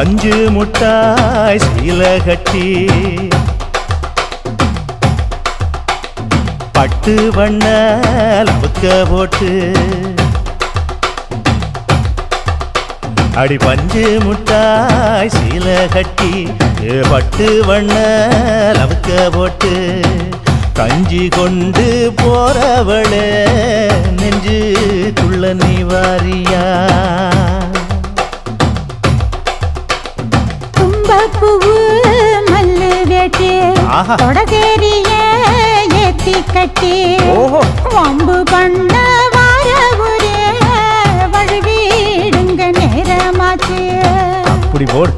பஞ்சு முட்டாய் சீல கட்டி பட்டு வண்ண லவுக்க போட்டு அடி பஞ்சு முட்டாய் சீல கட்டி பட்டு வண்ண லவுக்க போட்டு கஞ்சி கொண்டு போறவளே நெஞ்சுக்குள்ள நீ வாரியா தும்பப்பூவு மல்லு வேட்டி தொடதேரிய ஏத்தி கட்டி வம்பு பண்ண வார ஒரே வழுவிடுங்க நேரமாச்சு அப்படி போடு